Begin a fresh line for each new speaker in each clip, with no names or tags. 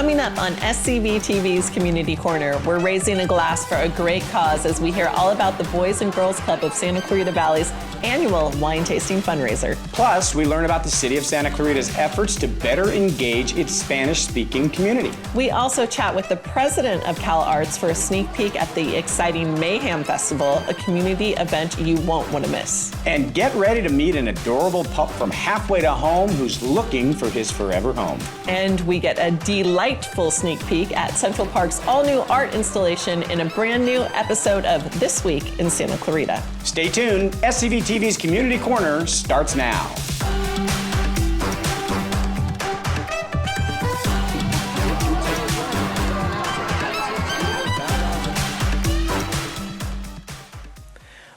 Coming up on SCVTV's Community Corner, we're raising a glass for a great cause as we hear all about the Boys and Girls Club of Santa Clarita Valley's annual wine tasting fundraiser.
Plus, we learn about the City of Santa Clarita's efforts to better engage its Spanish-speaking community.
We also chat with the president of CalArts for a sneak peek at the exciting MAYhem Festival, a community event you won't want to miss.
And get ready to meet an adorable pup from halfway to home who's looking for his forever home.
And we get a delightful sneak peek at Central Park's all-new art installation in a brand new episode of This Week in Santa Clarita.
Stay tuned. SCVTV's Community Corner starts now.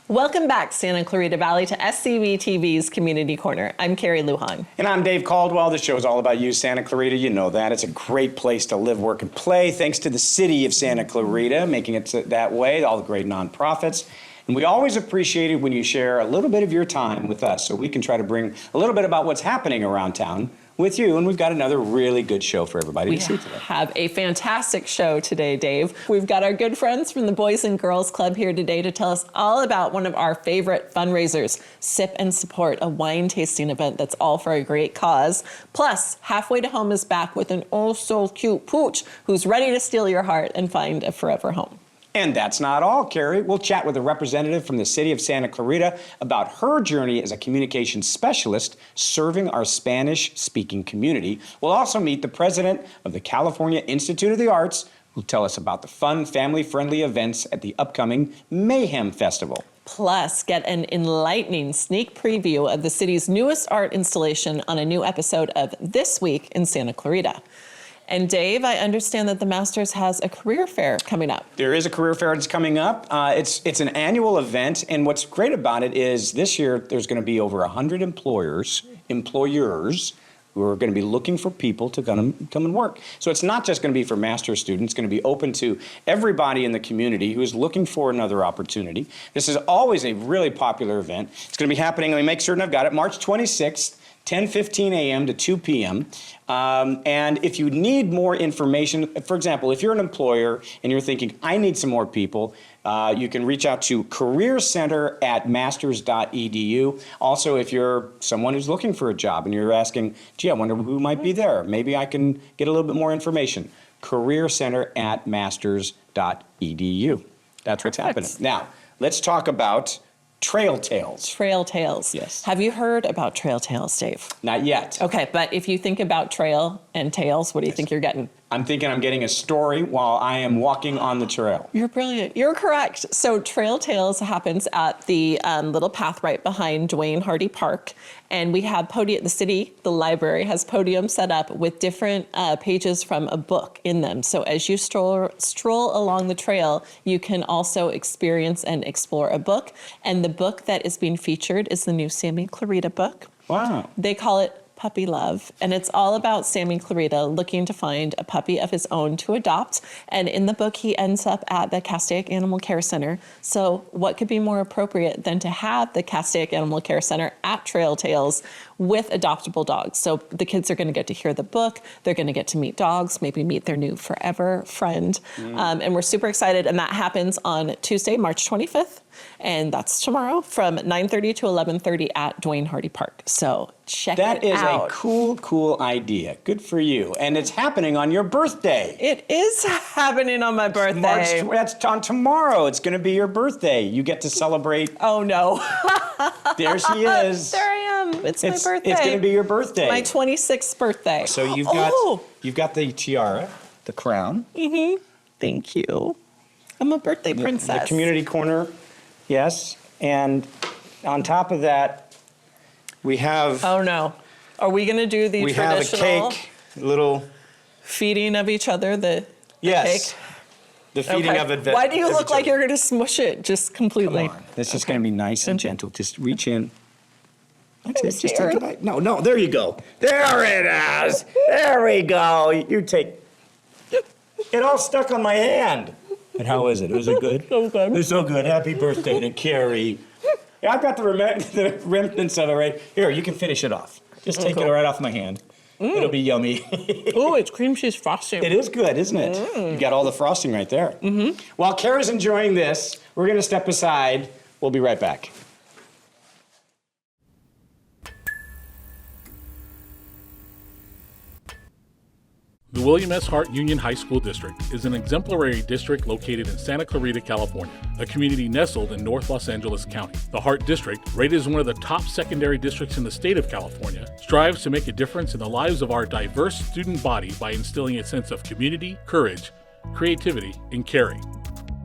Welcome back, Santa Clarita Valley, to SCVTV's Community Corner. I'm Carrie Lujan.
And I'm Dave Caldwell. The show's all about you, Santa Clarita. You know that. It's a great place to live, work, and play, thanks to the City of Santa Clarita, making it that way, all the great nonprofits. And we always appreciate it when you share a little bit of your time with us so we can try to bring a little bit about what's happening around town with you, and we've got another really good show for everybody to see today.
We have a fantastic show today, Dave. We've got our good friends from the Boys and Girls Club here today to tell us all about one of our favorite fundraisers, Sip and Support, a wine tasting event that's all for a great cause. Plus, Halfway to Home is back with an oh-so-cute pooch who's ready to steal your heart and find a forever home.
And that's not all, Carrie. We'll chat with a representative from the City of Santa Clarita about her journey as a communications specialist serving our Spanish-speaking community. We'll also meet the president of the California Institute of the Arts, who'll tell us about the fun, family-friendly events at the upcoming MAYhem Festival.
Plus, get an enlightening sneak preview of the city's newest art installation on a new episode of This Week in Santa Clarita. And Dave, I understand that the Masters has a career fair coming up.
There is a career fair that's coming up. It's an annual event, and what's great about it is this year there's going to be over 100 employers who are going to be looking for people to come and work. So it's not just going to be for master's students. It's going to be open to everybody in the community who is looking for another opportunity. This is always a really popular event. It's going to be happening, let me make certain I've got it, March 26th. 10:15 a.m. to 2 p.m. And if you need more information, for example, if you're an employer and you're thinking, I need some more people, you can reach out to careercenter@masters.edu. Also, if you're someone who's looking for a job and you're asking, gee, I wonder who might be there. Maybe I can get a little bit more information. careercenter@masters.edu. That's what's happening. Now, let's talk about Trail Tales.
Trail Tales.
Yes.
Have you heard about Trail Tales, Dave?
Not yet.
Okay, but if you think about trail and tales, what do you think you're getting?
I'm thinking I'm getting a story while I am walking on the trail.
You're brilliant. You're correct. So Trail Tales happens at the little path right behind Dwayne Hardy Park. And we have podium, the city, the library has podium set up with different pages from a book in them. So as you stroll along the trail, you can also experience and explore a book. And the book that is being featured is the new Sammy Clarita book.
Wow.
They call it Puppy Love, and it's all about Sammy Clarita looking to find a puppy of his own to adopt. And in the book, he ends up at the Castaic Animal Care Center. So what could be more appropriate than to have the Castaic Animal Care Center at Trail Tales with adoptable dogs? So the kids are going to get to hear the book. They're going to get to meet dogs, maybe meet their new forever friend. And we're super excited. And that happens on Tuesday, March 25th. And that's tomorrow from 9:30 to 11:30 at Dwayne Hardy Park. So check it out.
That is a cool idea. Good for you. And it's happening on your birthday.
It is happening on my birthday.
That's on tomorrow. It's going to be your birthday. You get to celebrate.
Oh, no.
There she is.
There I am. It's my birthday.
It's going to be your birthday.
My 26th birthday.
So you've got the tiara, the crown.
Mm-hmm. Thank you. I'm a birthday princess.
The community corner. Yes, and on top of that, we have...
Oh, no. Are we going to do the traditional...
We have a cake, little...
Feeding of each other, the
yes,
cake?
The feeding of it.
Why do you look like you're going to smush it just completely?
Come on. This is going to be nice and gentle. Just reach in. That's it. Just
scared.
take a bite. No, there you go. There it is. There we go. You take... It all stuck on my hand. And how is it? Was it good?
So good.
It was so good. Happy birthday to Carrie. Yeah, I've got the remnants of it right here. You can finish it off. Just take it right off my hand. It'll be yummy.
Oh, it's cream cheese frosting.
It is good, isn't it? You got all the frosting right there. While Carrie's enjoying this, we're going to step aside. We'll be right back.
The William S. Hart Union High School District is an exemplary district located in Santa Clarita, California, a community nestled in North Los Angeles County. The Hart District, rated as one of the top secondary districts in the state of California, strives to make a difference in the lives of our diverse student body by instilling a sense of community, courage, creativity, and caring.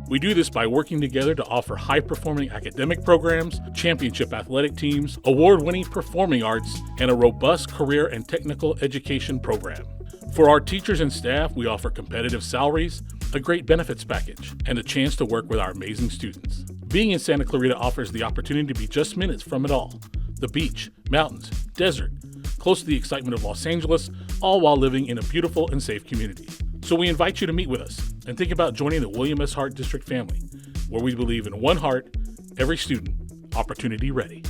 We do this by working together to offer high-performing academic programs, championship athletic teams, award-winning performing arts, and a robust career and technical education program. For our teachers and staff, we offer competitive salaries, a great benefits package, and a chance to work with our amazing students. Being in Santa Clarita offers the opportunity to be just minutes from it all. The beach, mountains, desert, close to the excitement of Los Angeles, all while living in a beautiful and safe community. So we invite you to meet with us and think about joining the William S. Hart District family, where we believe in one heart, every student, opportunity ready.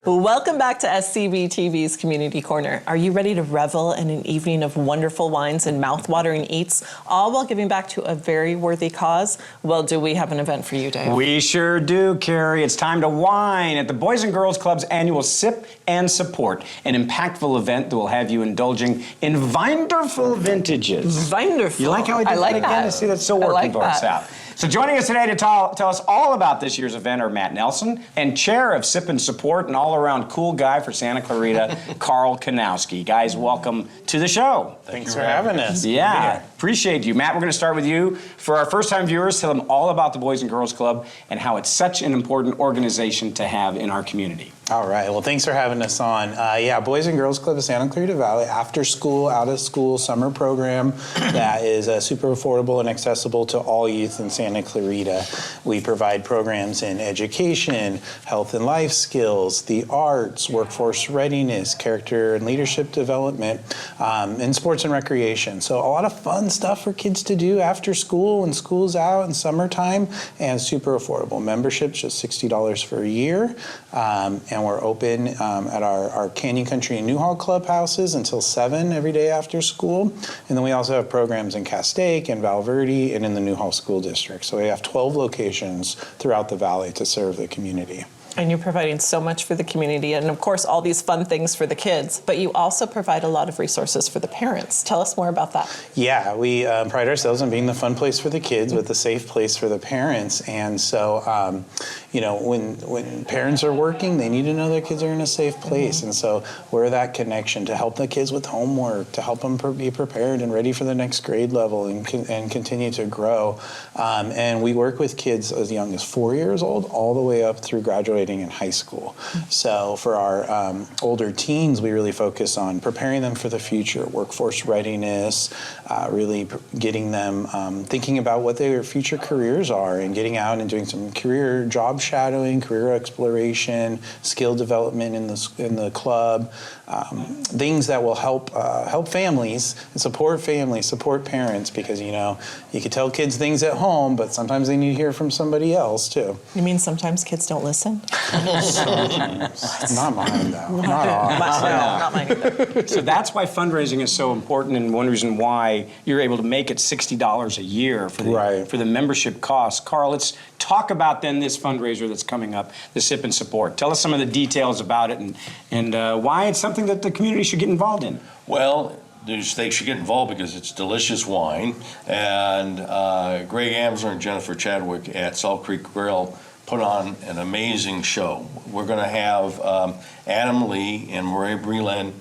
Welcome back to SCVTV's Community Corner. Are you ready to revel in an evening of wonderful wines and mouth-watering eats, all while giving back to a very worthy cause? Well, do we have an event for you, Dave?
We sure do, Carrie. It's time to wine at the Boys and Girls Club's annual Sip and Support, an impactful event that will have you indulging in vine-derful vintages.
Vine-derful.
You like how I did
like
that again?
that.
See, that's still working for us out. So joining us today to tell us all about this year's event are Matt Nelson and chair of Sip and Support and all-around cool guy for Santa Clarita, Carl Kanowski. Guys, welcome to the show.
Thanks for having us.
Yeah, appreciate you. Matt, we're going to start with you. For our first-time viewers, tell them all about the Boys and Girls Club and how it's such an important organization to have in our community.
All right. Well, thanks for having us on. Yeah, Boys and Girls Club of Santa Clarita Valley, after school, out of school summer program that is super affordable and accessible to all youth in Santa Clarita. We provide programs in education, health and life skills, the arts, workforce readiness, character and leadership development, and sports and recreation. So a lot of fun stuff for kids to do after school when school's out in summertime, and super affordable. Membership's just $60 for a year. And we're open at our Canyon Country and Newhall clubhouses until 7 every day after school. And then we also have programs in Castaic and Val Verde and in the Newhall School District. So we have 12 locations throughout the valley to serve the community.
And you're providing so much for the community and, of course, all these fun things for the kids, but you also provide a lot of resources for the parents. Tell us more about that.
Yeah, we pride ourselves on being the fun place for the kids with the safe place for the parents. And so, you know, when parents are working, they need to know their kids are in a safe place. And so we're that connection to help the kids with homework, to help them be prepared and ready for the next grade level and continue to grow. And we work with kids as young as 4 years old all the way up through graduating in high school. So for our older teens, we really focus on preparing them for the future, workforce readiness, really getting them thinking about what their future careers are and getting out and doing some career job shadowing, career exploration, skill development in the club, things that will help families and support parents, because you know you could tell kids things at home, but sometimes they need to hear from somebody else too.
You mean sometimes kids don't listen?
Sometimes. Not mine though. Not ours.
Not mine either.
So that's why fundraising is so important, and one reason why you're able to make it $60 a year for the membership costs. Carl, let's talk about then this fundraiser that's coming up, the Sip and Support. Tell us some of the details about it and why it's something that the community should get involved in.
Well, they should get involved because it's delicious wine, and Greg Amsler and Jennifer Chadwick at Salt Creek Grill put on an amazing show. We're going to have Adam Lee and Murray Breland,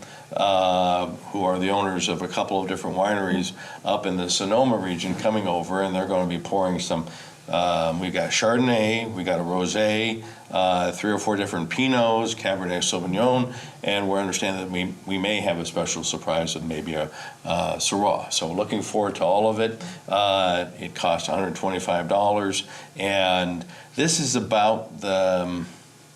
who are the owners of a couple of different wineries up in the Sonoma region, coming over, and they're going to be pouring some. We got Chardonnay, we got a Rosé, 3 or 4 different Pinots, Cabernet Sauvignon, and we're understanding that we may have a special surprise with maybe a Syrah. So looking forward to all of it. It costs $125, and this is about the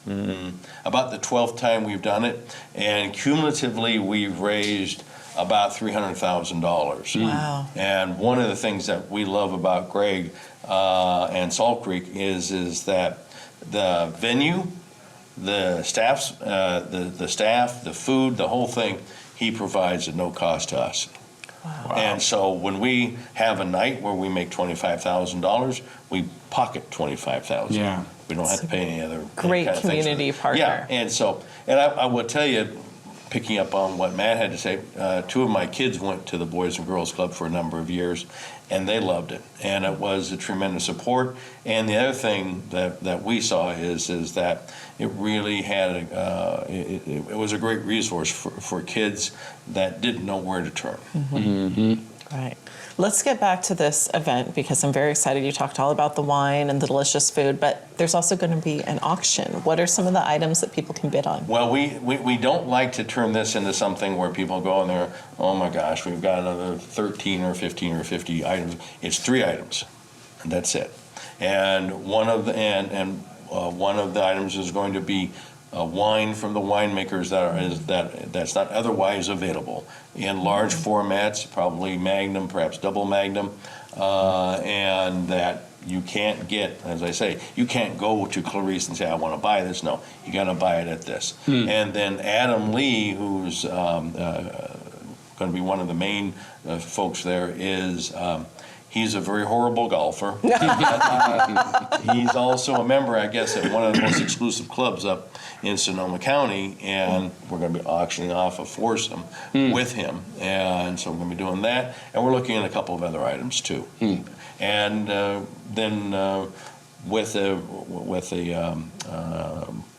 12th time we've done it, and cumulatively we've raised about $300,000.
Wow.
And one of the things that we love about Greg and Salt Creek is that the venue, the staff, the food, the whole thing, he provides at no cost to us.
Wow.
And so when we have a night where we make $25,000, we pocket $25,000.
Yeah.
We don't have to pay any other
Great
kind of things.
community partner.
Yeah, and so, and I will tell you, picking up on what Matt had to say, two of my kids went to the Boys and Girls Club for a number of years, and they loved it. And it was a tremendous support. And the other thing that we saw is that it really had, it was a great resource for kids that didn't know where to turn.
Right. Let's get back to this event because I'm very excited. You talked all about the wine and the delicious food, but there's also going to be an auction. What are some of the items that people can bid on?
Well, we don't like to turn this into something where people go in there, oh my gosh, we've got another 13 or 15 or 50 items. It's 3 items, and that's it. And one of the items is going to be wine from the winemakers that's not otherwise available in large formats, probably Magnum, perhaps double Magnum, and that you can't get, as I say, you can't go to Clarice and say, I want to buy this. No, you got to buy it at this. And then Adam Lee, who's going to be one of the main folks there, is he's a very horrible golfer. He's also a member, I guess, at one of the most exclusive clubs up in Sonoma County, and we're going to be auctioning off a foursome with him. And so we're going to be doing that, and we're looking at a couple of other items too. And then with the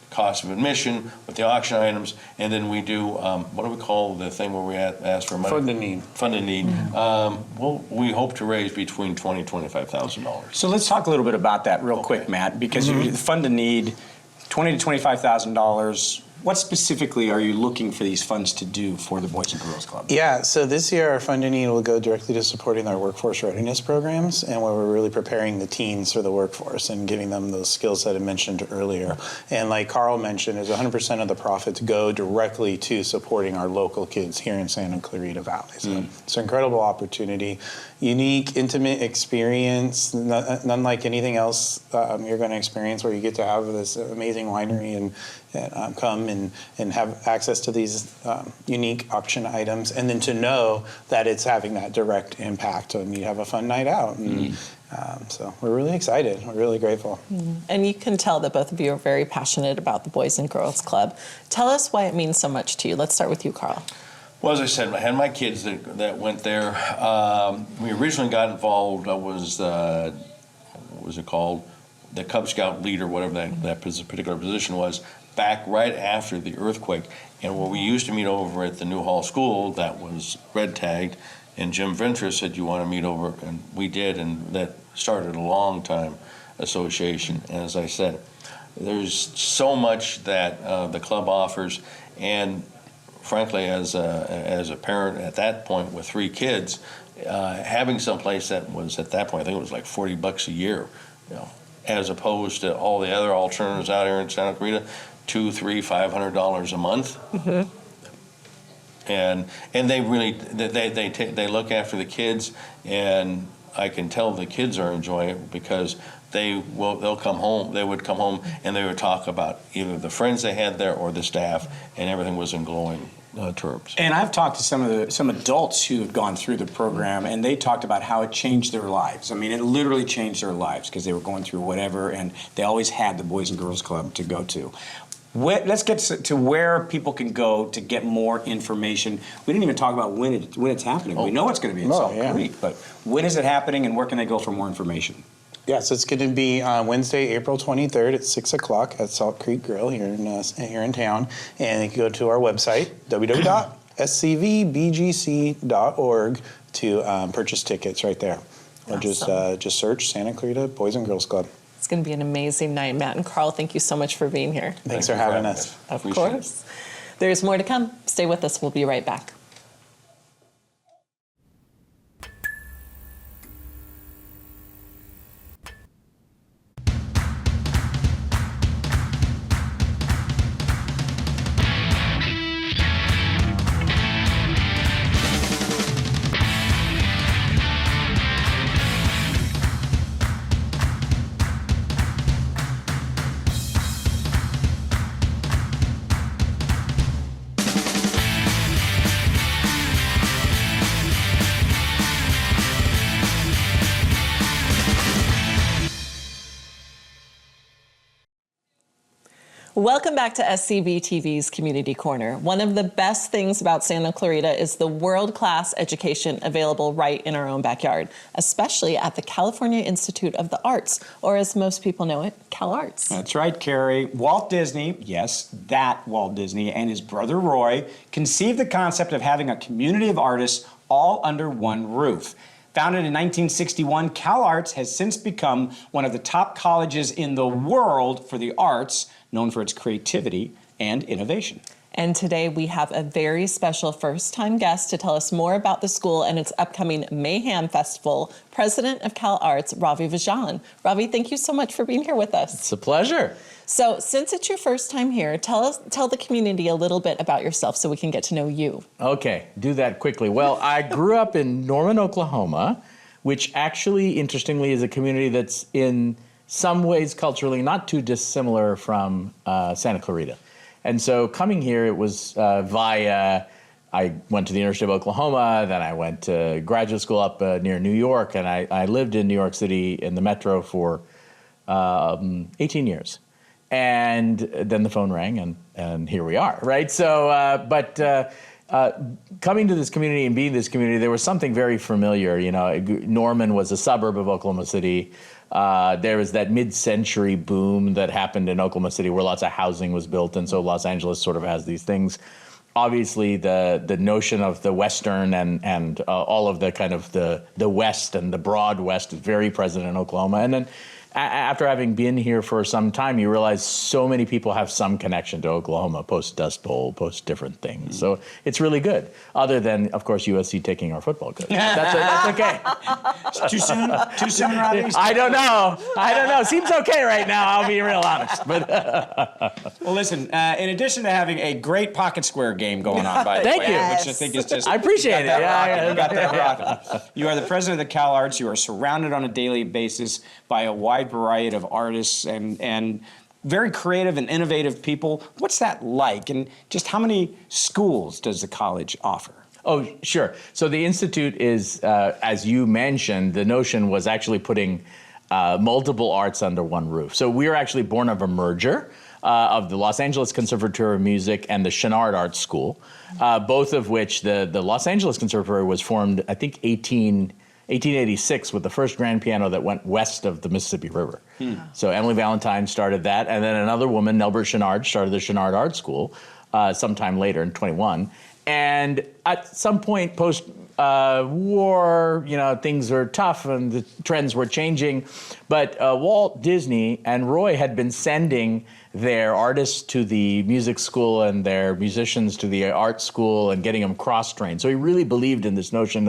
cost of admission, with the auction items, and then we do, what do we call the thing where we ask for money?
Fund a need.
Fund a need. Well, we hope to raise between $20,000 and $25,000.
So let's talk a little bit about that real quick, Matt, because you fund a need, $20,000 to $25,000. What specifically are you looking for these funds to do for the Boys and Girls Club?
Yeah, so this year our funding need will go directly to supporting our workforce readiness programs, and where we're really preparing the teens for the workforce and giving them those skills that I mentioned earlier. And like Carl mentioned, is 100% of the profits go directly to supporting our local kids here in Santa Clarita Valley. So it's an incredible opportunity, unique, intimate experience, none like anything else you're going to experience, where you get to have this amazing winery and come and have access to these unique auction items, and then to know that it's having that direct impact when you have a fun night out. And, so we're really excited. We're really grateful.
And you can tell that both of you are very passionate about the Boys and Girls Club. Tell us why it means so much to you. Let's start with you, Carl.
Well, as I said, I had my kids that went there. We originally got involved, what was it called? The Cub Scout leader, whatever that particular position was, back right after the earthquake. And where we used to meet over at the New Hall School, that was red tagged, and Jim Ventress said, you want to meet over? And we did, and that started a long time association. And as I said, there's so much that the club offers, and frankly, as a parent at that point with 3 kids, having someplace that was at that point, I think it was like $40 a year, as opposed to all the other alternatives out here in Santa Clarita, $200, $300, $500 a month. And they really they look after the kids, and I can tell the kids are enjoying it because they'll come home. They would come home and they would talk about either the friends they had there or the staff, and everything was in glowing terms.
And I've talked to some adults who have gone through the program, and they talked about how it changed their lives. I mean, it literally changed their lives because they were going through whatever, and they always had the Boys and Girls Club to go to. Let's get to where people can go to get more information. We didn't even talk about when it's happening. We know it's going to be in Salt Creek, but when is it happening, and where can they go for more information?
Yes, it's going to be Wednesday, April 23rd at 6 o'clock at Salt Creek Grill here in town. And you can go to our website, www.scvbgc.org, to purchase tickets right there. Or just search Santa Clarita Boys and Girls Club.
It's going to be an amazing night. Matt and Carl, thank you so much for being here.
Thanks for having us.
Of course. There's more to come. Stay with us. We'll be right back. Welcome back to SCVTV's Community Corner. One of the best things about Santa Clarita is the world-class education available right in our own backyard, especially at the California Institute of the Arts, or as most people know it, CalArts.
That's right, Carrie. Walt Disney, yes, that Walt Disney, and his brother Roy conceived the concept of having a community of artists all under one roof. Founded in 1961, CalArts has since become one of the top colleges in the world for the arts, known for its creativity and innovation.
And today we have a very special first-time guest to tell us more about the school and its upcoming MAYhem Festival, President of CalArts, Ravi Vajan. Ravi, thank you so much for being here with us.
It's a pleasure.
So since it's your first time here, tell the community a little bit about yourself so we can get to know you.
Okay, do that quickly. Well, I grew up in Norman, Oklahoma, which actually, interestingly, is a community that's in some ways culturally not too dissimilar from Santa Clarita. And so coming here, it was via, I went to the University of Oklahoma, then I went to graduate school up near New York, and I lived in New York City in the metro for 18 years. And then the phone rang, and here we are, right? So, coming to this community and being this community, there was something very familiar. You know, Norman was a suburb of Oklahoma City. There was that mid-century boom that happened in Oklahoma City where lots of housing was built, and so Los Angeles sort of has these things. Obviously, the notion of the Western and all of the kind of the West and the broad West is very present in Oklahoma. And then after having been here for some time, you realize so many people have some connection to Oklahoma, post-Dust Bowl, post-different things. So it's really good, other than, of course, USC taking our football coach. That's okay.
Too soon? Too soon, Robbie?
I don't know. Seems okay right now, I'll be real honest. But
Well, listen, in addition to having a great pocket square game going on, by the
Thank
way,
you.
which I think is just...
I appreciate it.
You got that rocking. You are the president of the CalArts. You are surrounded on a daily basis by a wide variety of artists and very creative and innovative people. What's that like? And just how many schools does the college offer?
Oh, sure. So the Institute is, as you mentioned, the notion was actually putting multiple arts under one roof. So we were actually born of a merger of the Los Angeles Conservatory of Music and the Chouinard Art School, both of which the Los Angeles Conservatory was formed, I think, 1886 with the first grand piano that went west of the Mississippi River. So Emily Valentine started that, and then another woman, Nelbert Chouinard, started the Chouinard Art School sometime later in 21. And at some point post-war, things were tough and the trends were changing. But Walt Disney and Roy had been sending their artists to the music school and their musicians to the art school and getting them cross-trained. So he really believed in this notion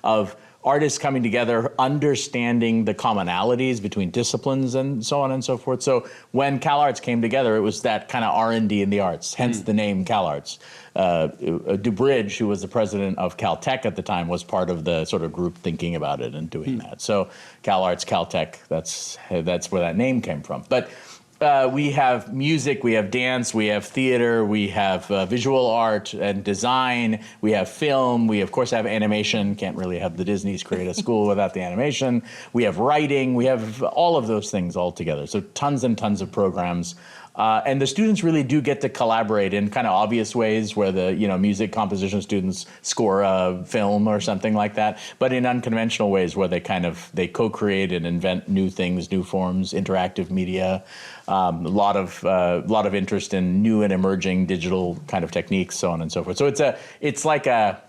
of artists coming together, understanding the commonalities between disciplines and so on and so forth. So when CalArts came together, it was that kind of R&D in the arts, hence the name CalArts. DuBridge, who was the president of Caltech at the time, was part of the sort of group thinking about it and doing that. So CalArts, Caltech, that's where that name came from. But we have music, we have dance, we have theater, we have visual art and design, we have film, we of course have animation. Can't really have the Disneys create a school without the animation. We have writing, we have all of those things all together. So tons and tons of programs. And the students really do get to collaborate in kind of obvious ways where the music composition students score a film or something like that, but in unconventional ways where they co-create and invent new things, new forms, interactive media, a lot of interest in new and emerging digital kind of techniques, so on and so forth. So it's like a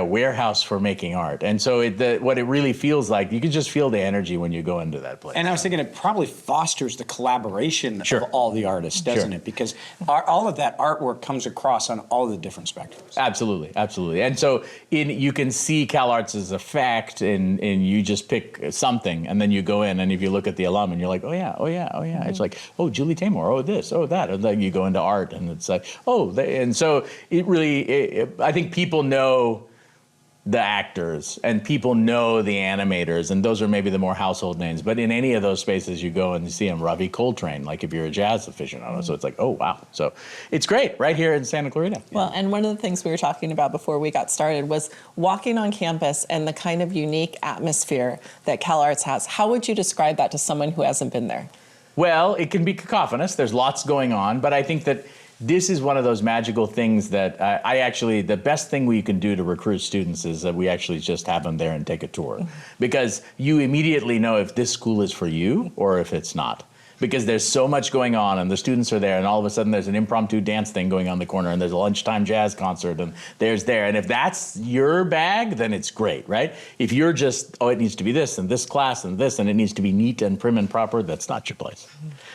warehouse for making art. And so what it really feels like, you can just feel the energy when you go into that place.
And I was thinking it probably fosters the collaboration of all the artists, doesn't it? Because all of that artwork comes across on all the different spectrums.
Absolutely, absolutely. And so you can see CalArts as a fact, and you just pick something, and then you go in, and if you look at the alum, and you're like, oh yeah. Mm-hmm. It's like, oh, Julie Taymor, oh this, oh that. And then you go into art, and it's like, and so it really, I think people know the actors and people know the animators, and those are maybe the more household names. But in any of those spaces you go and you see them, Ravi Coltrane, like if you're a jazz aficionado. So it's like, oh, wow. So it's great right here in Santa Clarita.
Well, and one of the things we were talking about before we got started was walking on campus and the kind of unique atmosphere that CalArts has. How would you describe that to someone who hasn't been there?
Well, it can be cacophonous. There's lots going on, but I think that this is one of those magical things that I actually, the best thing we can do to recruit students is that we actually just have them there and take a tour. Because you immediately know if this school is for you or if it's not. Because there's so much going on and the students are there and all of a sudden there's an impromptu dance thing going on in the corner and there's a lunchtime jazz concert and and if that's your bag, then it's great, right? If you're just, oh, it needs to be this and this class and this and it needs to be neat and prim and proper, that's not your place.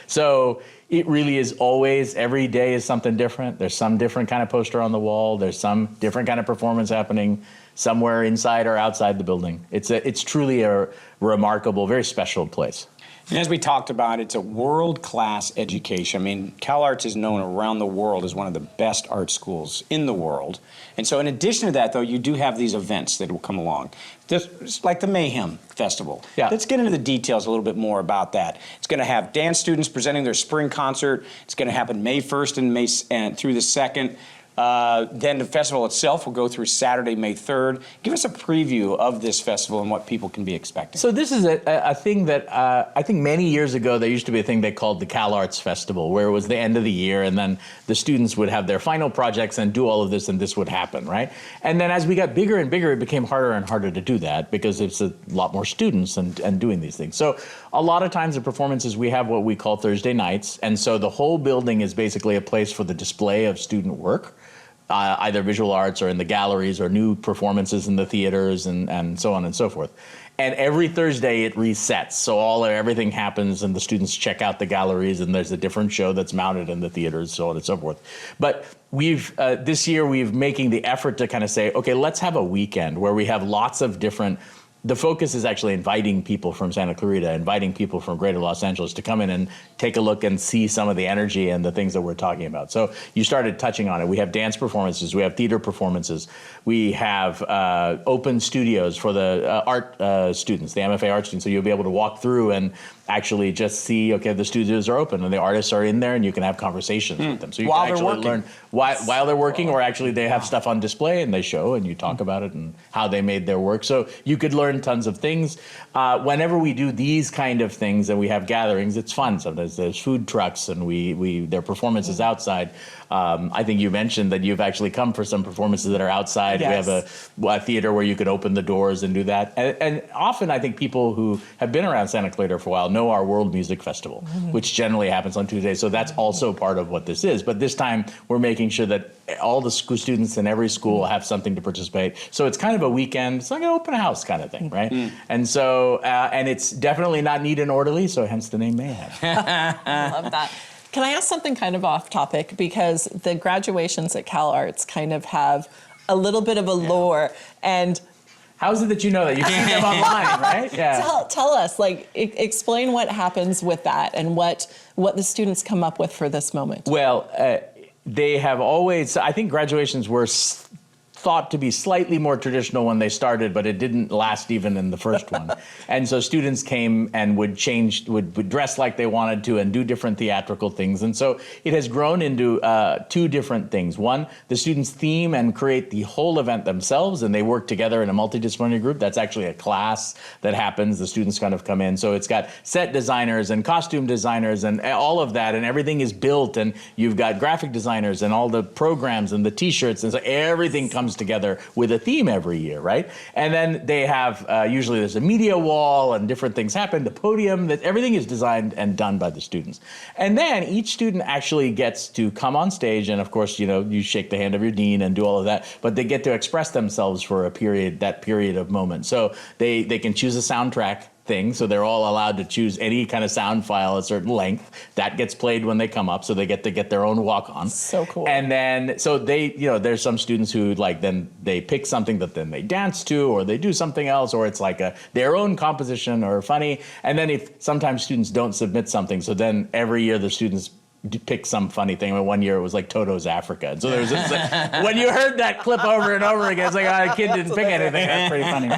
So it really is always, every day is something different. There's some different kind of poster on the wall. There's some different kind of performance happening somewhere inside or outside the building. It's truly a remarkable, very special place.
And as we talked about, it's a world-class education. I mean, CalArts is known around the world as one of the best art schools in the world. And so in addition to that, though, you do have these events that will come along. Just like the MAYhem Festival.
Yeah.
Let's get into the details a little bit more about that. It's going to have dance students presenting their spring concert. It's going to happen May 1st and through the 2nd. Then the festival itself will go through Saturday, May 3rd. Give us a preview of this festival and what people can be expecting.
So this is a thing that I think many years ago there used to be a thing they called the CalArts Festival, where it was the end of the year and then the students would have their final projects and do all of this and this would happen, right? And then as we got bigger and bigger, it became harder and harder to do that because it's a lot more students and doing these things. So a lot of times the performances, we have what we call Thursday nights. And so the whole building is basically a place for the display of student work. Either visual arts or in the galleries or new performances in the theaters and so on and so forth. And every Thursday it resets. So everything happens and the students check out the galleries and there's a different show that's mounted in the theaters, so on and so forth. But we've, this year we've making the effort to kind of say, okay, let's have a weekend where we have lots of different. The focus is actually inviting people from Santa Clarita, inviting people from Greater Los Angeles to come in and take a look and see some of the energy and the things that we're talking about. So you started touching on it. We have dance performances, we have theater performances, we have open studios for the art students, the MFA art students. So you'll be able to walk through and actually just see, okay, the studios are open and the artists are in there and you can have conversations with them. So you
While
can
they're
actually
working.
learn while they're working, or actually they have stuff on display and they show and you talk about it and how they made their work. So you could learn tons of things. Whenever we do these kind of things and we have gatherings, it's fun. Sometimes there's food trucks and there are performances outside. I think you mentioned that you've actually come for some performances that are outside.
Yes.
We have a theater where you could open the doors and do that. And often I think people who have been around Santa Clarita for a while know our World Music Festival, which generally happens on Tuesdays. So that's also part of what this is. But this time we're making sure that all the students in every school have something to participate. So it's kind of a weekend. It's like an open house kind of thing, right? And so, and it's definitely not neat and orderly, so hence the name MAYhem.
I love that. Can I ask something kind of off topic? Because the graduations at CalArts kind of have a little bit of a lore. And
How is it that you know that? You see them online, right? Yeah.
tell us, like, explain what happens with that and what the students come up with for this moment.
Well, they have always, I think graduations were thought to be slightly more traditional when they started, but it didn't last even in the first one. And so students came and would dress like they wanted to and do different theatrical things. And so it has grown into two different things. One, the students theme and create the whole event themselves, and they work together in a multidisciplinary group. That's actually a class that happens. The students kind of come in. So it's got set designers and costume designers and all of that, and everything is built, and you've got graphic designers and all the programs and the t-shirts, and so everything comes together with a theme every year, right? And then they have, usually there's a media wall and different things happen, the podium, that everything is designed and done by the students. And then each student actually gets to come on stage, and of course, you know, you shake the hand of your dean and do all of that, but they get to express themselves for that period of moment. So they can choose a soundtrack thing, so they're all allowed to choose any kind of sound file a certain length that gets played when they come up, so they get to get their own walk on.
So cool.
And then so they, you know, there's some students who like then they pick something that then they dance to, or they do something else, or it's like their own composition or funny. And then if sometimes students don't submit something, so then every year the students pick some funny thing. One year it was like Toto's Africa. And so there was this, when you heard that clip over and over again, it's like, oh, the kid didn't pick anything. That's pretty funny.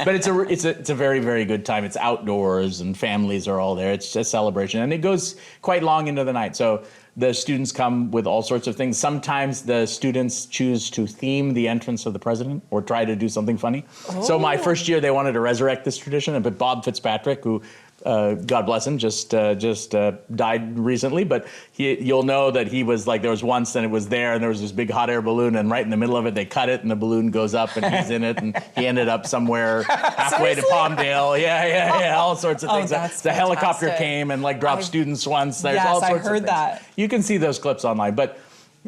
But it's a very, very good time. It's outdoors and families are all there. It's a celebration, and it goes quite long into the night. So the students come with all sorts of things. Sometimes the students choose to theme the entrance of the president or try to do something funny. Oh. So my first year, they wanted to resurrect this tradition, but Bob Fitzpatrick, who God bless him, just died recently. But you'll know that he was like, there was once and it was there and there was this big hot air balloon and right in the middle of it, they cut it and the balloon goes up and he's in it and he ended up somewhere halfway to Palmdale. Yeah, all sorts of things.
That's
the helicopter
fantastic.
came and like dropped students once. There's
Yes,
all
I
sorts
heard
of things.
that.
You can see those clips online, but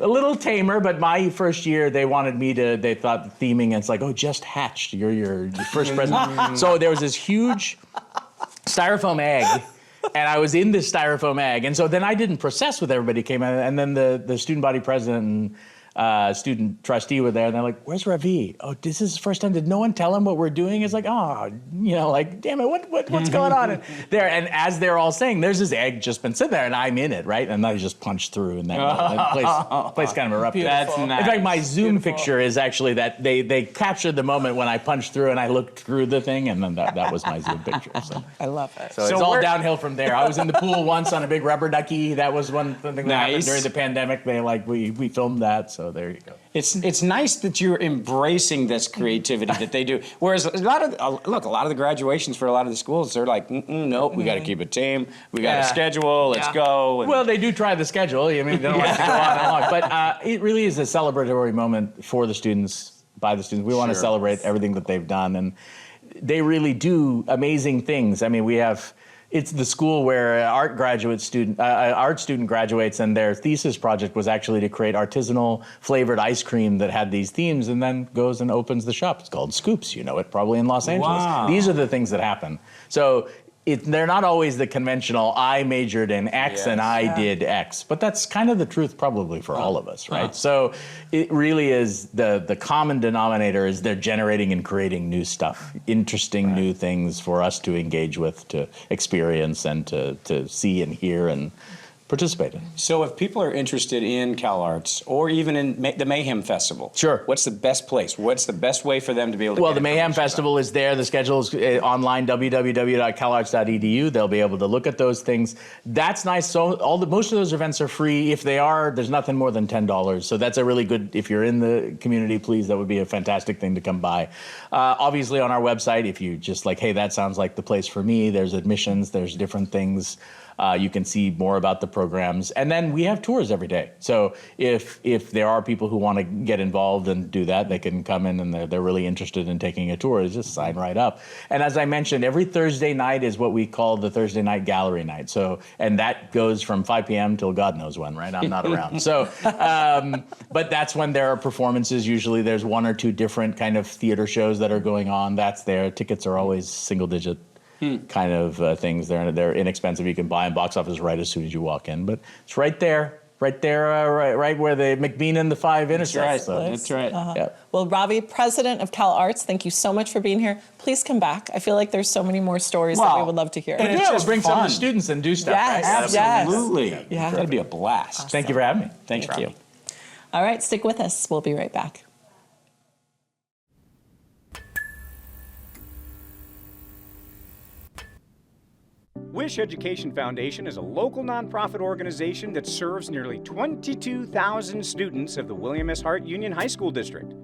a little tamer. But my first year, they wanted me to, they thought theming, and it's like, oh, just hatched, you're your first president. So there was this huge styrofoam egg, and I was in this styrofoam egg. And so then I didn't process with everybody came in, and then the student body president and student trustee were there, and they're like, where's Ravi? Oh, this is his first time. Did no one tell him what we're doing? It's like, oh, like, damn it, what's going on in there? And as they're all saying, there's this egg just been sitting there, and I'm in it, right? And I just punched through, and that place kind of erupted.
That's nice.
In fact, my Zoom picture is actually that they captured the moment when I punched through and I looked through the thing, and then that was my Zoom picture. So,
I love it.
so it's all downhill from there. I was in the pool once on a big rubber ducky. That was one thing that happened during the pandemic. We filmed that, so there you go.
It's nice that you're embracing this creativity that they do. Whereas a lot of the graduations for a lot of the schools, they're like, nope, we got to keep it tame. We got a schedule. Let's go. And
well, they do try the schedule. I mean, they don't like to go on and on. But it really is a celebratory moment for the students, by the students. We want to celebrate everything that they've done, and they really do amazing things. I mean, it's the school where art student graduates, and their thesis project was actually to create artisanal flavored ice cream that had these themes, and then goes and opens the shop. It's called Scoops. You know it probably in Los Angeles.
Wow.
These are the things that happen. So they're not always the conventional, I majored in X and I did X, but that's kind of the truth probably for all of us, right? So it really is the common denominator is they're generating and creating new stuff, interesting new things for us to engage with, to experience, and to see and hear and participate in.
So if people are interested in CalArts or even in the MAYhem Festival, what's the best place? What's the best way for them to be able to
Well, the MAYhem Festival is there. The schedule is online, www.calarts.edu. They'll be able to look at those things. That's nice. So most of those events are free. If they are, there's nothing more than $10. So that's a really good, if you're in the community, please, that would be a fantastic thing to come by. Obviously on our website, if you just like, hey, that sounds like the place for me, there's admissions, there's different things. You can see more about the programs. And then we have tours every day. So if there are people who want to get involved and do that, they can come in and they're really interested in taking a tour. Just sign right up. And as I mentioned, every Thursday night is what we call the Thursday night gallery night. So, and that goes from 5 p.m. till God knows when, right? I'm not around. So, but that's when there are performances. Usually there's one or two different kind of theater shows that are going on. That's there. Tickets are always single digit. Kind of things. They're inexpensive. You can buy them box office right as soon as you walk in. But it's right there, right where the McBean and the 5 intersect.
That's right.
Yeah.
Well, Ravi, president of CalArts, thank you so much for being here. Please come back. I feel like there's so many more stories that we would love to hear.
And it's just
bring some of
fun.
the students and do stuff.
Yes,
Right?
Absolutely.
Yeah.
That'd be a blast.
Thank you for having me. Thank you.
All right, stick with us. We'll be right back.
Wish Education Foundation is a local nonprofit organization that serves nearly 22,000 students of the William S. Hart Union High School District.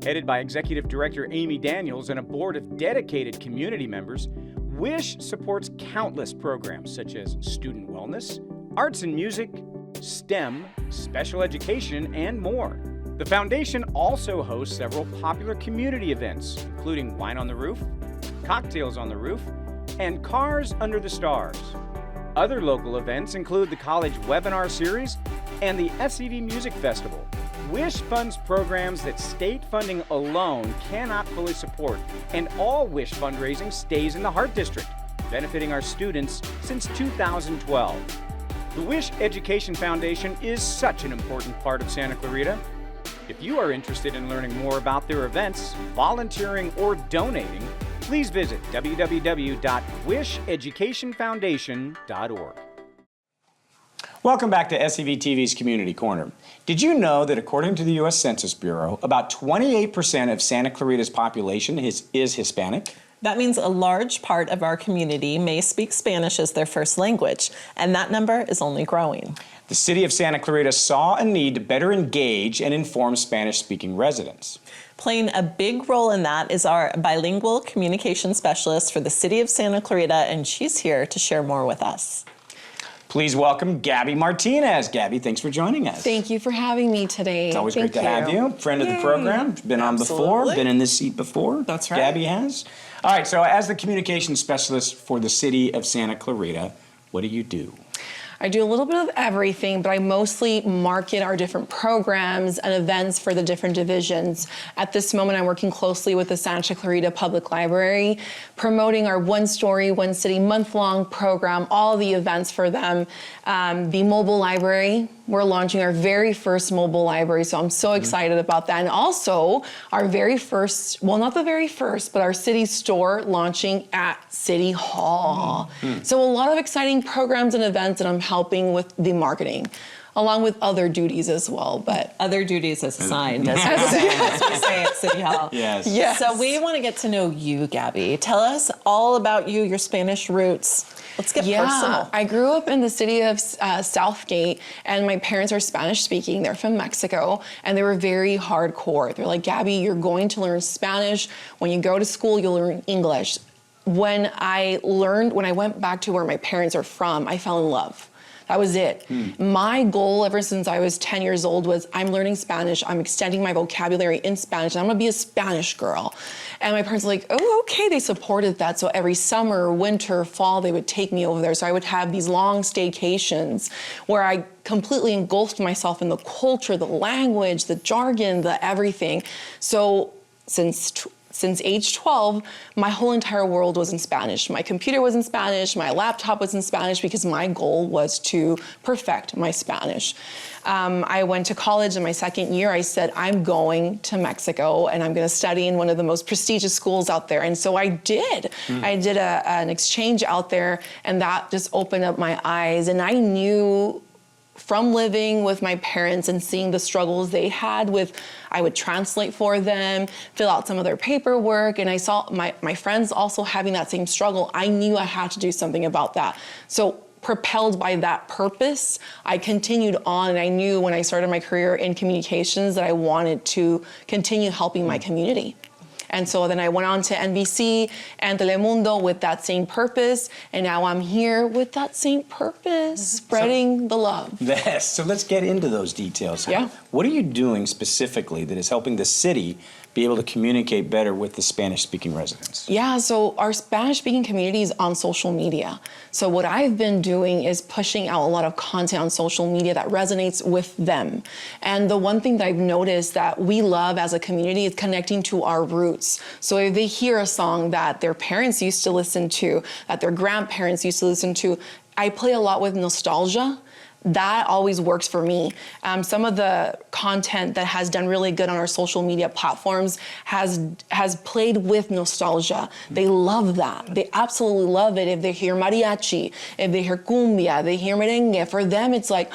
Headed by Executive Director Amy Daniels and a board of dedicated community members, Wish supports countless programs such as student wellness, arts and music, STEM, special education, and more. The foundation also hosts several popular community events, including Wine on the Roof, Cocktails on the Roof, and Cars Under the Stars. Other local events include the College Webinar Series and the SCV Music Festival. Wish funds programs that state funding alone cannot fully support, and all Wish fundraising stays in the Hart District, benefiting our students since 2012. The Wish Education Foundation is such an important part of Santa Clarita. If you are interested in learning more about their events, volunteering, or donating, please visit www.wisheducationfoundation.org. Welcome back to SCVTV's Community Corner. Did you know that according to the U.S. Census Bureau, about 28% of Santa Clarita's population is Hispanic?
That means a large part of our community may speak Spanish as their first language, and that number is only growing.
The City of Santa Clarita saw a need to better engage and inform Spanish-speaking residents.
Playing a big role in that is our bilingual communication specialist for the City of Santa Clarita, and she's here to share more with us.
Please welcome Gabby Martinez. Gabby, thanks for joining us.
Thank you for having me today.
It's always
Thank
great to have you. Friend of the program, been on before,
Absolutely.
been in this seat before.
That's right.
Gabby has. All right, so as the communication specialist for the City of Santa Clarita, what do you do?
I do a little bit of everything, but I mostly market our different programs and events for the different divisions. At this moment, I'm working closely with the Santa Clarita Public Library, promoting our One Story, One City month-long program, all the events for them. The mobile library, we're launching our very first mobile library, so I'm so excited about that. And also, our very first, well, not the very first, but our city store launching at City Hall. So a lot of exciting programs and events, and I'm helping with the marketing, along with other duties as well. But
Other duties assigned, as we say at City Hall.
Yes.
yes.
So we want to get to know you, Gabby. Tell us all about you, your Spanish roots. Let's get personal.
I grew up in the city of Southgate, and my parents are Spanish speaking. Are from Mexico, and they were very hardcore. They're like, Gabby, you're going to learn Spanish. When you go to school, you'll learn English. When I went back to where my parents are from, I fell in love. That was it. My goal ever since I was 10 years old was I'm learning Spanish, I'm extending my vocabulary in Spanish, and I'm gonna be a Spanish girl. And my parents were like, oh, okay, they supported that. So every summer, winter, fall, they would take me over there. So I would have these long staycations where I completely engulfed myself in the culture, the language, the jargon, the everything. So since age 12, my whole entire world was in Spanish. My computer was in Spanish, my laptop was in Spanish, because my goal was to perfect my Spanish. I went to college in my second year. I said, I'm going to Mexico and I'm gonna study in one of the most prestigious schools out there. And so I did. I did an exchange out there, and that just opened up my eyes. And I knew from living with my parents and seeing the struggles they had with, I would translate for them, fill out some of their paperwork, and I saw my friends also having that same struggle. I knew I had to do something about that. So propelled by that purpose, I continued on, and I knew when I started my career in communications that I wanted to continue helping my community. And so then I went on to NBC and Telemundo with that same purpose, and now I'm here with that same purpose, spreading the love.
Yes, so let's get into those details.
Yeah.
What are you doing specifically that is helping the city be able to communicate better with the Spanish-speaking residents?
Yeah, so our Spanish-speaking community is on social media. So what I've been doing is pushing out a lot of content on social media that resonates with them. And the one thing that I've noticed that we love as a community is connecting to our roots. So if they hear a song that their parents used to listen to, that their grandparents used to listen to, I play a lot with nostalgia. That always works for me. Some of the content that has done really good on our social media platforms has played with nostalgia. They love that. They absolutely love it. If they hear mariachi, if they hear cumbia, they hear merengue, for them it's like,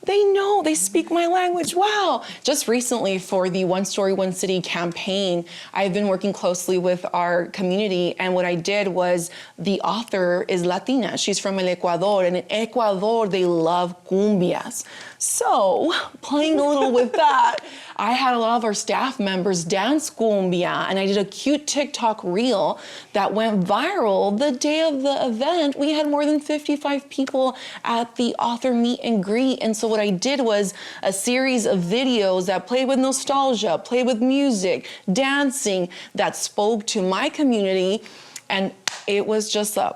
they know, they speak my language, wow. Just recently for the One Story, One City campaign, I've been working closely with our community, and what I did was, the author is Latina, she's from El Ecuador, and in Ecuador, they love cumbias. So, playing a little with that, I had a lot of our staff members dance cumbia, and I did a cute TikTok reel that went viral. The day of the event, we had more than 55 people at the author meet and greet, and so what I did was a series of videos that played with nostalgia, played with music, dancing, that spoke to my community, and it was just a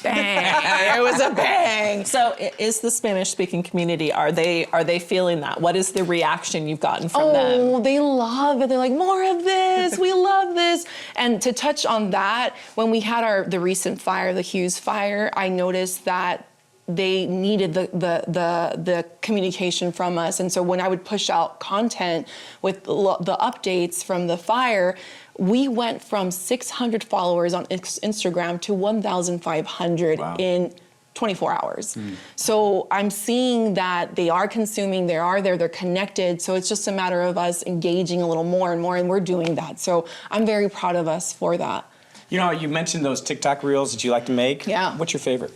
bang. It was a bang.
So is the Spanish-speaking community, are they feeling that? What is the reaction you've gotten from them?
Oh, they love it. They're like, more of this. We love this. And to touch on that, when we had the recent fire, the Hughes fire, I noticed that they needed the communication from us. And so when I would push out content with the updates from the fire, we went from 600 followers on Instagram to 1,500 in 24 hours. So I'm seeing that they are consuming, they are there, they're connected. So it's just a matter of us engaging a little more and more, and we're doing that. So I'm very proud of us for that.
You know, you mentioned those TikTok reels that you like to make.
Yeah.
What's your favorite?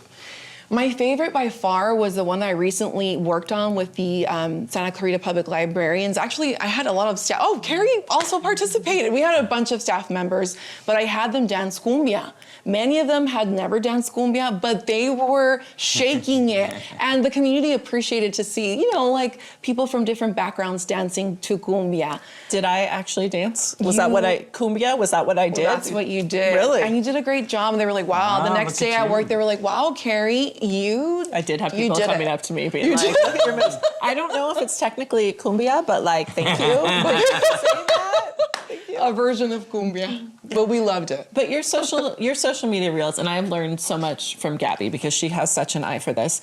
My favorite by far was the one that I recently worked on with the Santa Clarita Public Librarians. Actually, I had a lot of staff. Oh, Carrie also participated. We had a bunch of staff members, but I had them dance cumbia. Many of them had never danced cumbia, but they were shaking it. And the community appreciated to see, you know, like people from different backgrounds dancing to cumbia.
Did I actually dance? Was that what I did?
That's what you did.
Really?
And you did a great job. And they were like, wow. The next
look at
day at
you.
work, they were like, wow, Carrie,
I did have people
did
coming
it.
up to me being like, look at your moves. I don't know if it's technically cumbia, but like, thank you. But you can say that. Thank you.
A version of cumbia, but we loved it.
But your social media reels, and I've learned so much from Gabby because she has such an eye for this.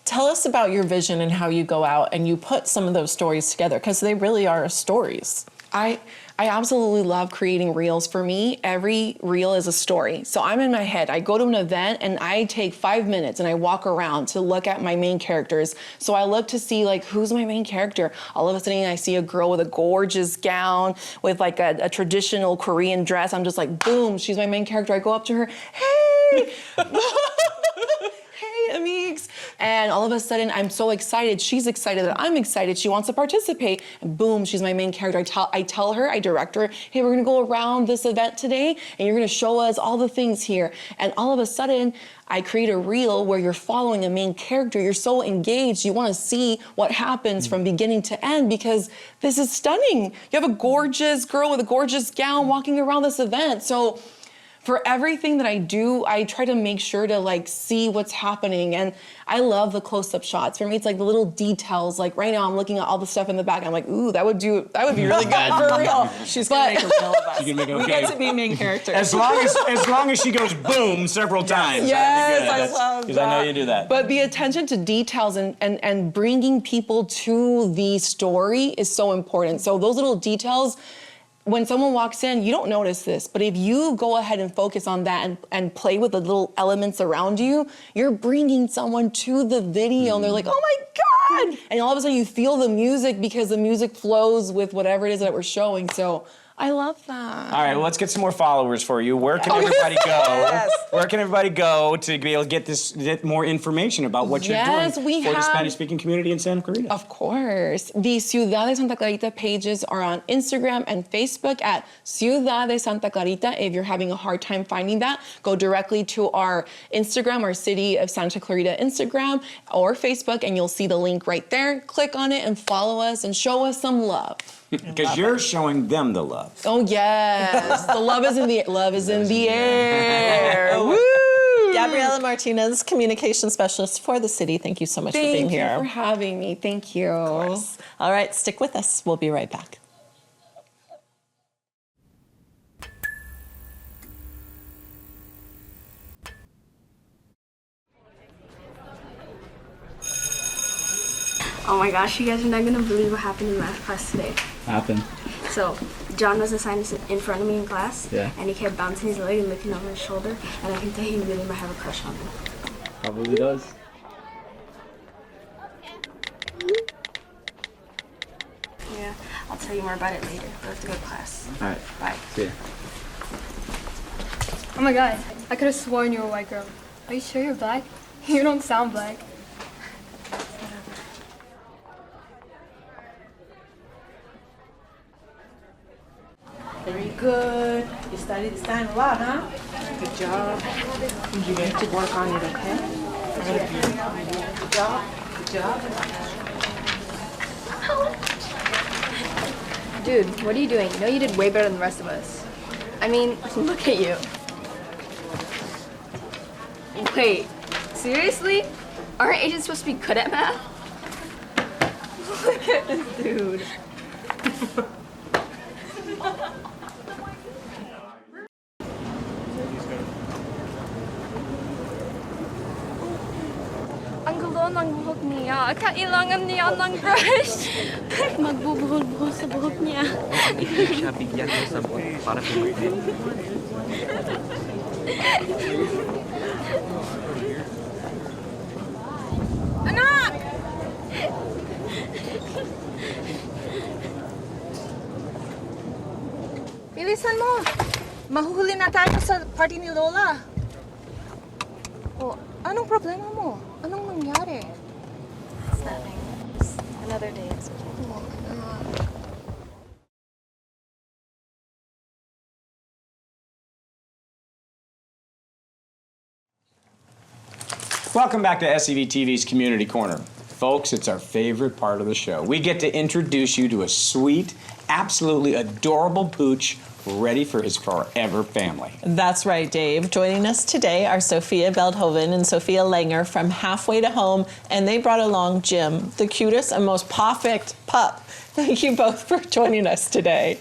Tell us about your vision and how you go out and you put some of those stories together, because they really are stories.
I absolutely love creating reels. For me, every reel is a story. So I'm in my head. I go to an event and I take 5 minutes and I walk around to look at my main characters. So I look to see like, who's my main character? All of a sudden I see a girl with a gorgeous gown with like a traditional Korean dress. I'm just like, boom, she's my main character. I go up to her, hey. Hey, Amix. And all of a sudden, I'm so excited. She's excited that I'm excited. She wants to participate. And boom, she's my main character. I tell her, I direct her, hey, we're going to go around this event today, and you're going to show us all the things here. And all of a sudden, I create a reel where you're following a main character. You're so engaged. You want to see what happens from beginning to end, because this is stunning. You have a gorgeous girl with a gorgeous gown walking around this event. So for everything that I do, I try to make sure to like see what's happening. And I love the close-up shots. For me, it's like the little details. Like right now I'm looking at all the stuff in the back and I'm like, ooh, that would be really good for real.
She's gonna make a reel of us.
She can make
We get to be main characters.
As long as she goes boom several times.
Yes, I love that.
Because I know you do that.
But the attention to details and bringing people to the story is so important. So those little details, when someone walks in, you don't notice this, but if you go ahead and focus on that and play with the little elements around you, you're bringing someone to the video and they're like, oh my God. And all of a sudden you feel the music because the music flows with whatever it is that we're showing. So I love that.
All right, well, let's get some more followers for you. Where can everybody go?
Yes.
Where can everybody go to be able to get more information about what you're doing for the Spanish-speaking community in Santa Clarita?
Of course. The Ciudad de Santa Clarita pages are on Instagram and Facebook at Ciudad de Santa Clarita. If you're having a hard time finding that, go directly to our Instagram, our City of Santa Clarita Instagram or Facebook, and you'll see the link right there. Click on it and follow us and show us some love.
Because you're showing them the love.
Oh yes, the love is in the air. Woo!
Gabriela Martinez, communication specialist for the city. Thank you so much for being here.
Thank you for having me. Thank you.
All right, stick with us. We'll be right back.
Oh my gosh, you guys are not gonna believe what happened in math class today.
Happened.
So, John was assigned to sit in front of me in class,
Yeah.
and he kept bouncing his leg and looking over his shoulder, and I can tell he really might have a crush on me.
Probably does.
Yeah, I'll tell you more about it later. We have to go to class.
All right.
Bye.
See ya.
Oh my god, I could have sworn you were a white girl. Are you sure you're black? You don't sound black.
Very good. You studied this time a lot, huh? Good job. You need to work on it, okay? Good job. Good job.
Dude, what are you doing? You know you did way better than the rest of us. I mean, look at you. Wait, seriously? Aren't agents supposed to be good at math? Look at this dude. Ang gulo ng buhok niya. Kailangan niya ng brush. Magbubuhol-buhol sa buhok niya.
Hindi siya bigyan ng sabon para pumili.
Anak! Bilisan mo. Mahuhuli na tayo sa party ni Lola. Oh,
Anong problema mo? Anong nangyari?
It's nothing. Just another day. It's okay.
Welcome back to SCVTV's Community Corner. Folks, it's our favorite part of the show. We get to introduce you to a sweet, absolutely adorable pooch ready for his forever family.
That's right, Dave. Joining us today are Sophia Veldhoven and Sophia Langer from Halfway to Home, and they brought along Jim, the cutest and most perfect pup. Thank you both for joining us today.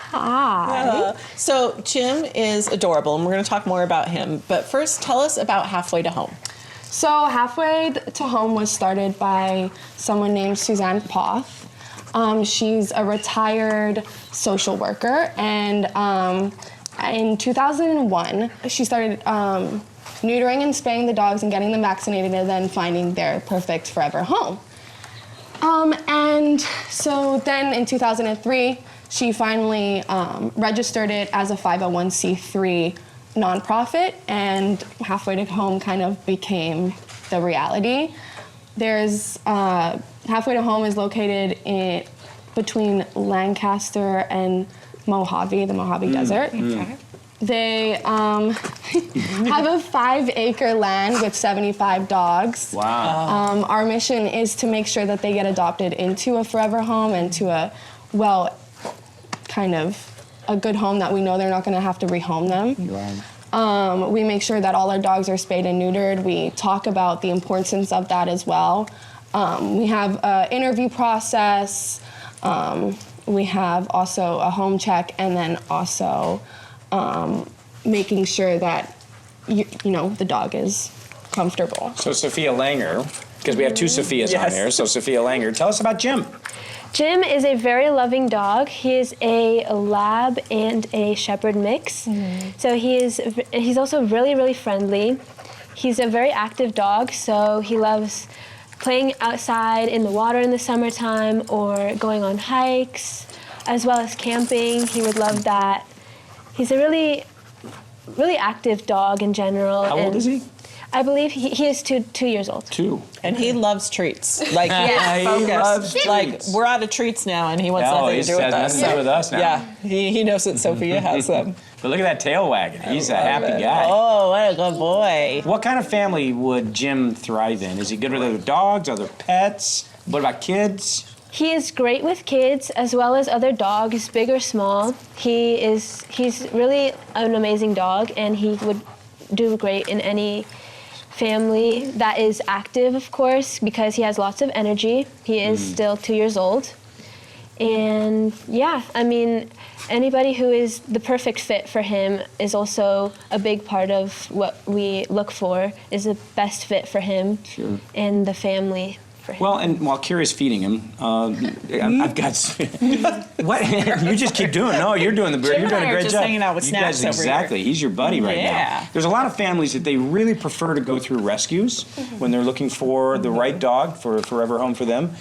Hi.
So Jim is adorable, and we're going to talk more about him. But first, tell us about Halfway to Home.
So Halfway to Home was started by someone named Suzanne Poth. She's a retired social worker, and in 2001, she started neutering and spaying the dogs and getting them vaccinated and then finding their perfect forever home. And so then in 2003, she finally registered it as a 501c3 nonprofit, and Halfway to Home kind of became the reality. There's Halfway to Home is located between Lancaster and Mojave, the Mojave Desert. They have a 5-acre land with 75 dogs.
Wow.
Our mission is to make sure that they get adopted into a forever home and to a, well, kind of a good home that we know they're not going to have to rehome them.
Wow.
We make sure that all our dogs are spayed and neutered. We talk about the importance of that as well. We have an interview process. We have also a home check, and then also making sure that you know the dog is comfortable.
So Sophia Langer, because we have two Sophias on there, so Sophia Langer, tell us about Jim.
Jim is a very loving dog. He is a lab and a shepherd mix. So he's also really, really friendly. He's a very active dog, so he loves playing outside in the water in the summertime or going on hikes, as well as camping. He would love that. He's a really, really active dog in general.
How old is he?
I believe he is 2 years old.
2.
And he loves treats. Like,
He loves treats.
Like, we're out of treats now, and he wants nothing to do with us.
Nothing to do with us now.
Yeah, he knows that Sophia has them.
But look at that tail wagging. He's a happy guy.
Oh, what a good boy.
What kind of family would Jim thrive in? Is he good with other dogs, other pets? What about kids?
He is great with kids as well as other dogs, big or small. He's really an amazing dog, and he would do great in any family that is active, of course, because he has lots of energy. He is still 2 years old. And yeah, I mean, anybody who is the perfect fit for him is also a big part of what we look for, is the best fit for him and the family for him.
Well, and while Carrie's feeding him, I've got what you just keep doing. No, you're doing
Jim
you're doing a
and I are
great
just
job.
hanging out with
you
snacks
guys,
over
exactly.
here.
He's your buddy right now. There's a lot of families that they really prefer to go through rescues when they're looking for the right dog for a forever home for them.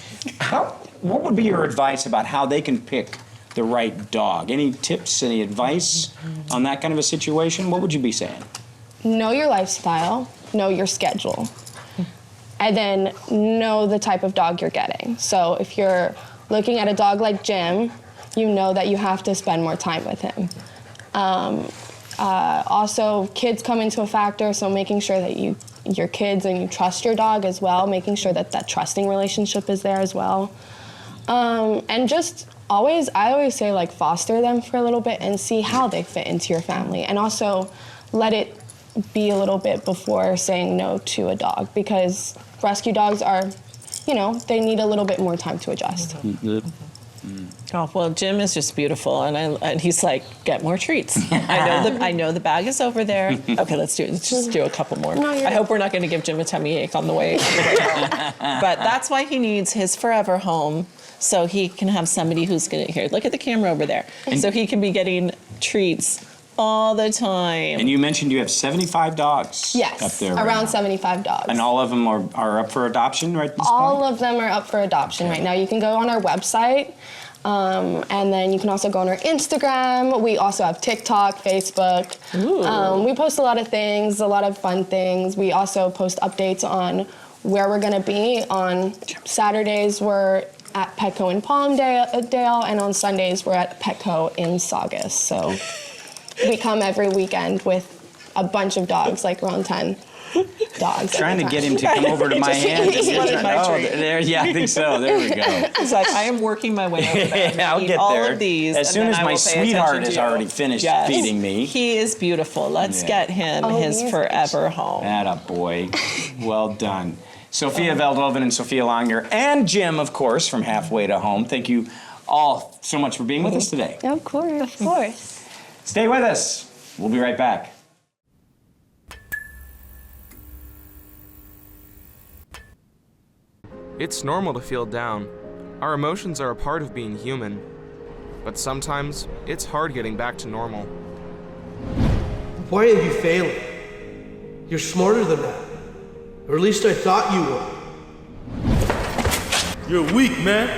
What would be your advice about how they can pick the right dog? Any tips, any advice on that kind of a situation? What would you be saying?
Know your lifestyle, know your schedule, and then know the type of dog you're getting. So if you're looking at a dog like Jim, you know that you have to spend more time with him. Also, kids come into a factor, so making sure that your kids and you trust your dog as well, making sure that that trusting relationship is there as well. And just I always say, like, foster them for a little bit and see how they fit into your family, and also let it be a little bit before saying no to a dog, because rescue dogs are, they need a little bit more time to adjust.
Oh, well, Jim is just beautiful, and he's like, get more treats. I know the bag is over there. Okay, let's just do a couple more. I hope we're not going to give Jim a tummy ache on the way home. But that's why he needs his forever home, so he can have somebody who's going to, here, look at the camera over there, so he can be getting treats all the time.
And you mentioned you have 75 dogs up there.
Around 75 dogs.
And all of them are up for adoption right this
All
point?
of them are up for adoption right now. You can go on our website, And then you can also go on our Instagram. We also have TikTok, Facebook. We post a lot of things, a lot of fun things. We also post updates on where we're gonna be. On Saturdays, we're at Petco in Palmdale, and on Sundays, we're at Petco in Saugus. So we come every weekend with a bunch of dogs, like around 10 dogs.
Trying to get him to come over to my hand. Yeah, I think so. There we go.
He's like, I am working my way over there.
Yeah, I'll get
all
there.
of these,
as soon as my sweetheart has already finished feeding me.
He is beautiful. Let's get him his forever home.
Atta boy. Well done. Sophia Veldhoven and Sophia Longer, and Jim, of course, from Halfway to Home. Thank you all so much for being with us today.
Of course. Of course.
Stay with us. We'll be right back.
It's normal to feel down. Our emotions are a part of being human. But sometimes, it's hard getting back to normal.
Why are you failing? You're smarter than that. Or at least I thought you were. You're weak, man.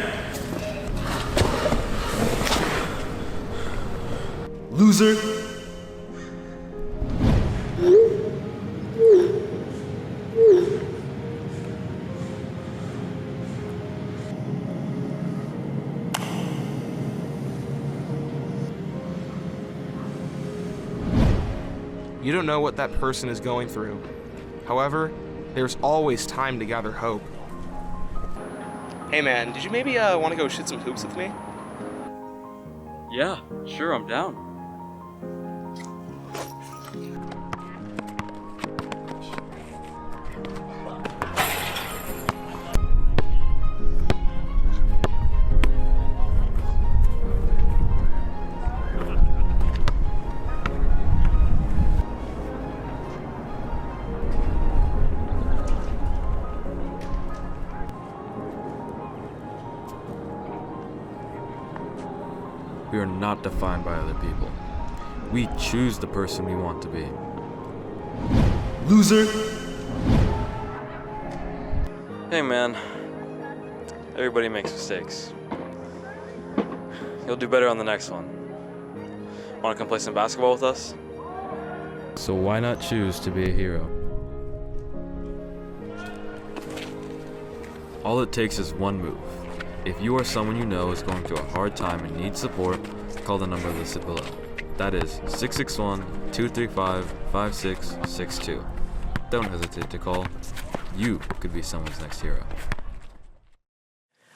Loser.
You don't know what that person is going through. However, there's always time to gather hope. Hey man, did you maybe want to go shoot some hoops with me?
Yeah, sure, I'm down. We are not defined by other people. We choose the person we want to be.
Loser.
Hey man, everybody makes mistakes. You'll do better on the next one. Want to come play some basketball with us? So why not choose to be a hero? All it takes is one move. If you or someone you know is going through a hard time and needs support, call the number listed below. That is 661-235-5662. Don't hesitate to call. You could be someone's next hero.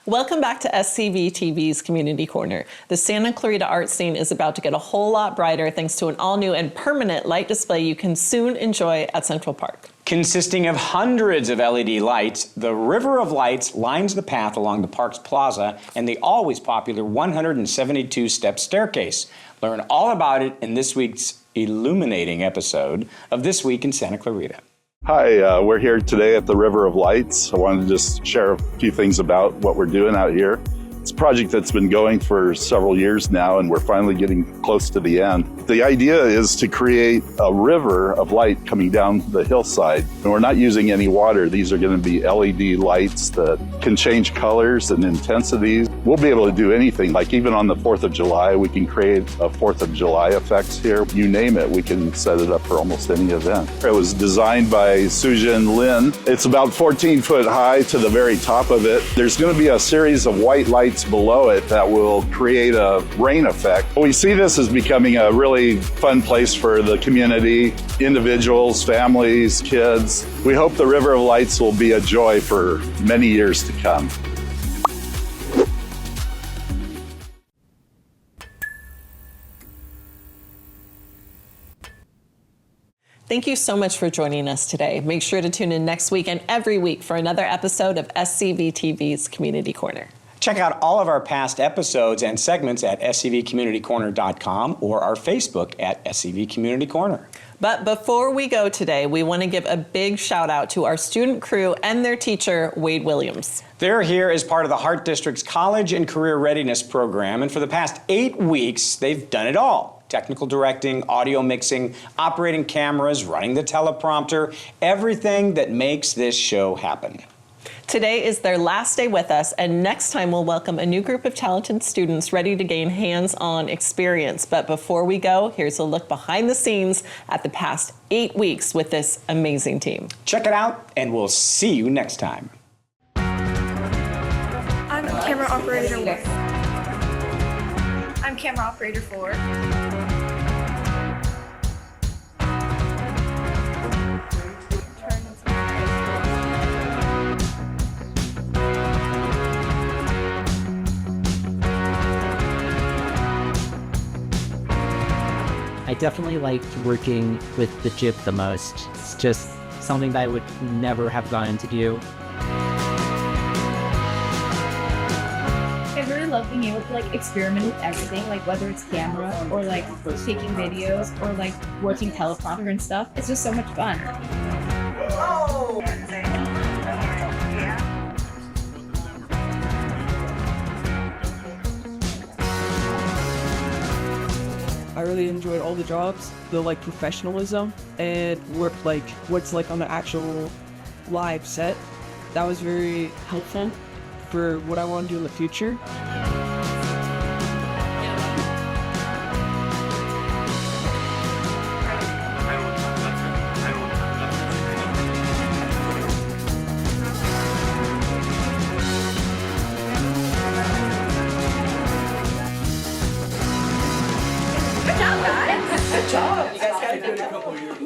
Welcome back to SCVTV's Community Corner. The Santa Clarita art scene is about to get a whole lot brighter thanks to an all-new and permanent light display you can soon enjoy at Central Park.
Consisting of hundreds of LED lights, the river of lights lines the path along the park's plaza and the always popular 172-step staircase. Learn all about it in this week's illuminating episode of This Week in Santa Clarita.
Hi, we're here today at the River of Lights. I wanted to just share a few things about what we're doing out here. It's a project that's been going for several years now, and we're finally getting close to the end. The idea is to create a river of light coming down the hillside. And we're not using any water. These are going to be LED lights that can change colors and intensities. We'll be able to do anything, like even on the 4th of July, we can create a 4th of July effects here. You name it, we can set it up for almost any event. It was designed by Sujin Lin. It's about 14 foot high to the very top of it. There's going to be a series of white lights below it that will create a rain effect. We see this as becoming a really fun place for the community, individuals, families, kids. We hope the River of Lights will be a joy for many years to come.
Thank you so much for joining us today. Make sure to tune in next week and every week for another episode of SCVTV's Community Corner.
Check out all of our past episodes and segments at scvcommunitycorner.com or our Facebook at SCV Community Corner.
But before we go today, we want to give a big shout out to our student crew and their teacher, Wade Williams.
They're here as part of the Hart District's College and Career Readiness Program, and for the past 8 weeks, they've done it all. Technical directing, audio mixing, operating cameras, running the teleprompter, everything that makes this show happen.
Today is their last day with us, and next time we'll welcome a new group of talented students ready to gain hands-on experience. But before we go, here's a look behind the scenes at the past 8 weeks with this amazing team.
Check it out, and we'll see you next time.
I'm camera operator 1. I'm camera operator 4.
I definitely liked working with the jib the most. It's just something that I would never have gotten to do.
I really love being able to like experiment with everything, like whether it's camera or like taking videos or like working teleprompter and stuff. It's just so much fun.
I really enjoyed all the jobs, the like professionalism and work like what's like on the actual live set. That was very helpful for what I want to do in the future.
Good job. You guys got a good couple years.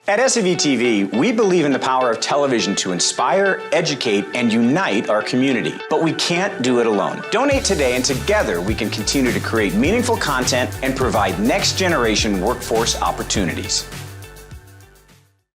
At SCVTV, we believe in the power of television to inspire, educate, and unite our community. But we can't do it alone. Donate today, and together we can continue to create meaningful content and provide next-generation workforce opportunities.